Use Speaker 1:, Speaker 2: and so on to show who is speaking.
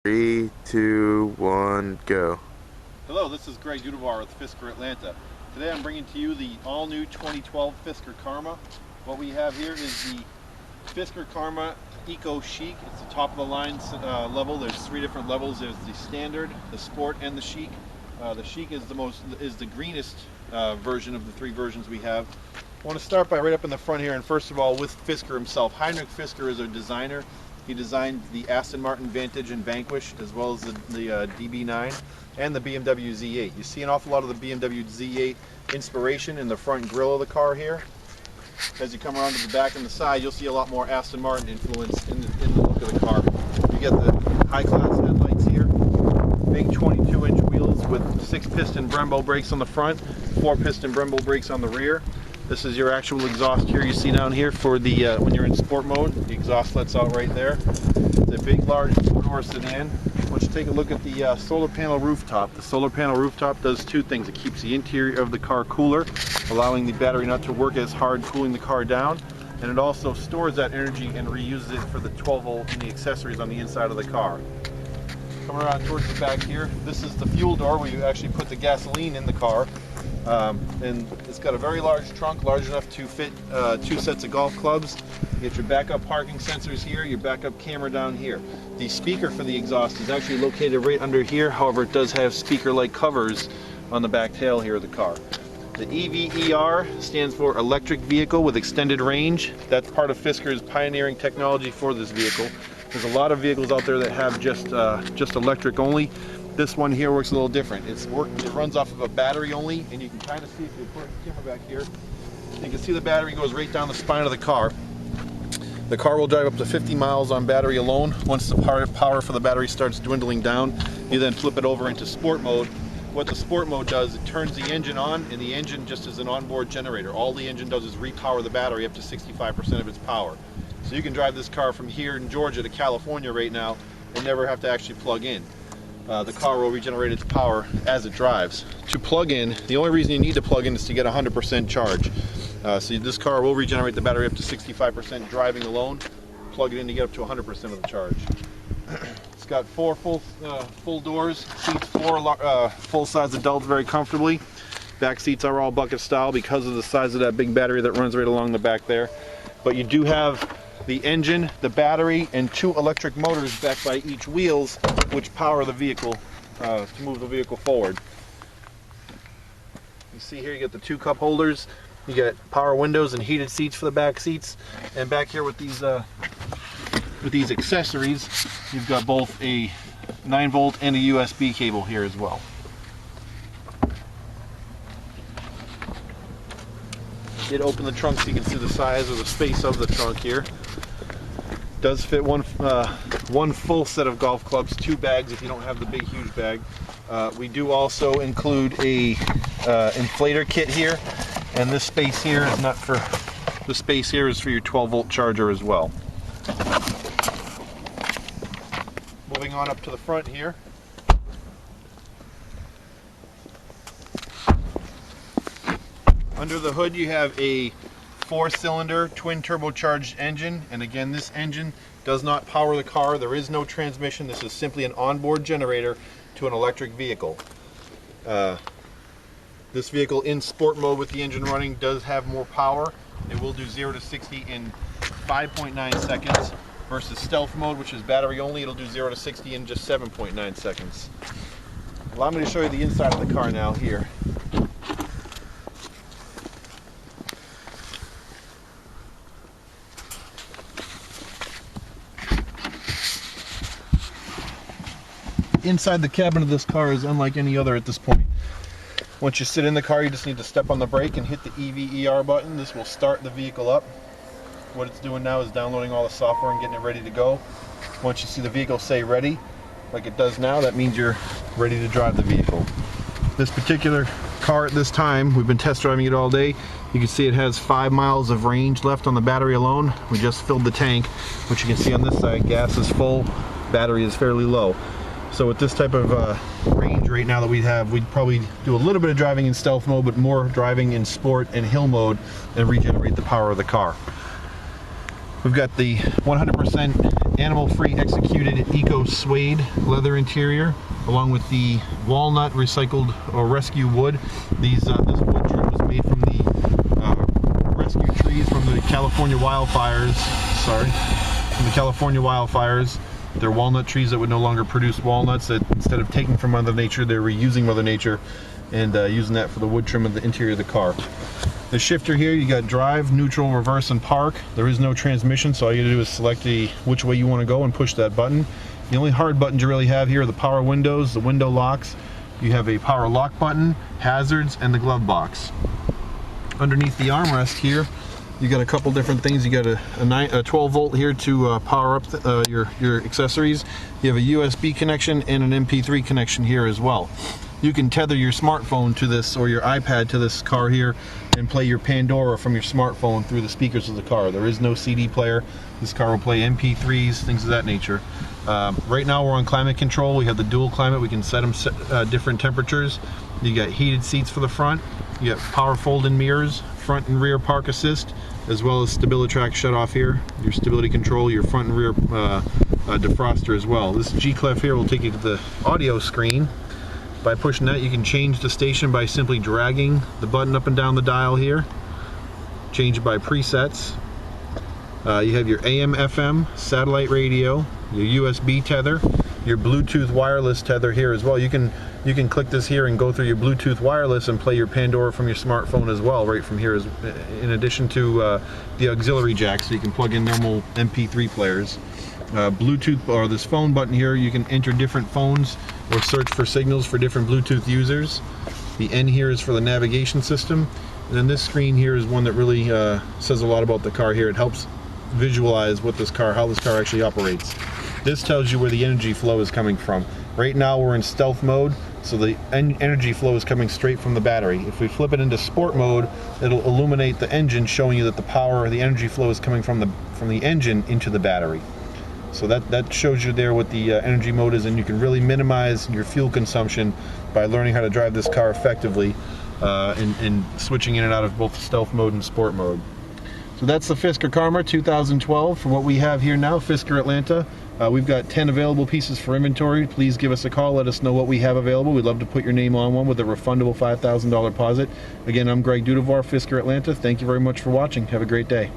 Speaker 1: 3, 2, 1, go.
Speaker 2: Hello, this is Greg Dudevar with Fisker Atlanta. Today I'm bringing to you the all-new 2012 Fisker Karma. What we have here is the Fisker Karma Eco Chic. It's the top of the line level. There's 3 different levels. There's the standard, the sport, and the chic. The chic is the greenest version of the 3 versions we have. I want to start by right up in the front here, and first of all with Fisker himself. Heinrich Fisker is a designer. He designed the Aston Martin Vantage and Vanquish, as well as the DB9 and the BMW Z8. You see an awful lot of the BMW Z8 inspiration in the front grille of the car here. As you come around to the back and the side, you'll see a lot more Aston Martin influence in the look of the car. You get the high-class headlights here, big 22-inch wheels with 6-piston Brembo brakes on the front, 4-piston Brembo brakes on the rear. This is your actual exhaust here you see down here for the when you're in sport mode. The exhaust lets out right there. It's a big, large 4-door sedan. Let's take a look at the solar panel rooftop. The solar panel rooftop does 2 things. It keeps the interior of the car cooler, allowing the battery not to work as hard, cooling the car down. And it also stores that energy and reuses it for the 12-volt and the accessories on the inside of the car. Coming around towards the back here, this is the fuel door where you actually put the gasoline in the car. And it's got a very large trunk, large enough to fit 2 sets of golf clubs. You get your backup parking sensors here, your backup camera down here. The speaker for the exhaust is actually located right under here. However, it does have speaker-like covers on the back tail here of the car. The EVER stands for Electric Vehicle with Extended Range. That's part of Fisker's pioneering technology for this vehicle. There's a lot of vehicles out there that have just electric only. This one here works a little different. It runs off of a battery only, and you can kind of see, if you put the camera back here, you can see the battery goes right down the spine of the car. The car will drive up to 50 miles on battery alone. Once the power for the battery starts dwindling down, you then flip it over into sport mode. What the sport mode does, it turns the engine on, and the engine just is an onboard generator. All the engine does is repower the battery up to 65% of its power. So you can drive this car from here in Georgia to California right now and never have to actually plug in. The car will regenerate its power as it drives. To plug in, the only reason you need to plug in is to get 100% charge. So this car will regenerate the battery up to 65% driving alone. Plug it in to get up to 100% of the charge. It's got 4 full doors, seats 4 full-size adults very comfortably. Back seats are all bucket style because of the size of that big battery that runs right along the back there. But you do have the engine, the battery, and 2 electric motors backed by each wheels, which power the vehicle to move the vehicle forward. You see here you get the 2 cup holders, you get power windows and heated seats for the back seats, and back here with these accessories, you've got both a 9-volt and a USB cable here as well. Did open the trunk so you can see the size or the space of the trunk here. Does fit one full set of golf clubs, 2 bags if you don't have the big huge bag. We do also include a inflator kit here, and this space here is not for the space here is for your 12-volt charger as well. Moving on up to the front here. Under the hood you have a 4-cylinder twin turbocharged engine, and again this engine does not power the car. There is no transmission. This is simply an onboard generator to an electric vehicle. This vehicle in sport mode with the engine running does have more power. It will do 0 to 60 in 5.9 seconds versus stealth mode, which is battery only. It'll do 0 to 60 in just 7.9 seconds. Allow me to show you the inside of the car now here. Inside the cabin of this car is unlike any other at this point. Once you sit in the car, you just need to step on the brake and hit the EVER button. This will start the vehicle up. What it's doing now is downloading all the software and getting it ready to go. Once you see the vehicle say ready, like it does now, that means you're ready to drive the vehicle. This particular car at this time, we've been test driving it all day. You can see it has 5 miles of range left on the battery alone. We just filled the tank, which you can see on this side. Gas is full, battery is fairly low. So with this type of range right now that we have, we'd probably do a little bit of driving in stealth mode, but more driving in sport and hill mode and regenerate the power of the car. We've got the 100% animal-free executed eco suede leather interior, along with the walnut recycled or rescue wood. This wood trim was made from the rescue trees from the California wildfires. From the California wildfires. They're walnut trees that would no longer produce walnuts, that instead of taking from Mother Nature, they're reusing Mother Nature and using that for the wood trim of the interior of the car. The shifter here, you got drive, neutral, reverse, and park. There is no transmission, so all you do is select which way you want to go and push that button. The only hard buttons you really have here are the power windows, the window locks. You have a power lock button, hazards, and the glove box. Underneath the armrest here, you got a couple different things. You got a 12 volt here to power up your accessories. You have a USB connection and an MP3 connection here as well. You can tether your smartphone to this, or your iPad to this car here, and play your Pandora from your smartphone through the speakers of the car. There is no CD player. This car will play MP3s, things of that nature. Right now we're on climate control. We have the dual climate. We can set them different temperatures. You got heated seats for the front. You got power fold-in mirrors, front and rear park assist, as well as StabiliTrak shut off here, your stability control, your front and rear defroster as well. This G-clef here will take you to the audio screen. By pushing that, you can change the station by simply dragging the button up and down the dial here. Change it by presets. You have your AM, FM, satellite radio, your USB tether, your Bluetooth wireless tether here as well. You can click this here and go through your Bluetooth wireless and play your Pandora from your smartphone as well, right from here, in addition to the auxiliary jack, so you can plug in normal MP3 players. Bluetooth, or this phone button here, you can enter different phones or search for signals for different Bluetooth users. The N here is for the navigation system, and then this screen here is one that really says a lot about the car here. It helps visualize how this car actually operates. This tells you where the energy flow is coming from. Right now we're in stealth mode, so the energy flow is coming straight from the battery. If we flip it into sport mode, it'll illuminate the engine, showing you that the power, the energy flow is coming from the engine into the battery. So that shows you there what the energy mode is, and you can really minimize your fuel consumption by learning how to drive this car effectively and switching in and out of both stealth mode and sport mode. So that's the Fisker Karma 2012 for what we have here now, Fisker Atlanta. We've got 10 available pieces for inventory. Please give us a call, let us know what we have available. We'd love to put your name on one with a refundable $5,000 deposit. Again, I'm Greg Dudevar, Fisker Atlanta. Thank you very much for watching. Have a great day.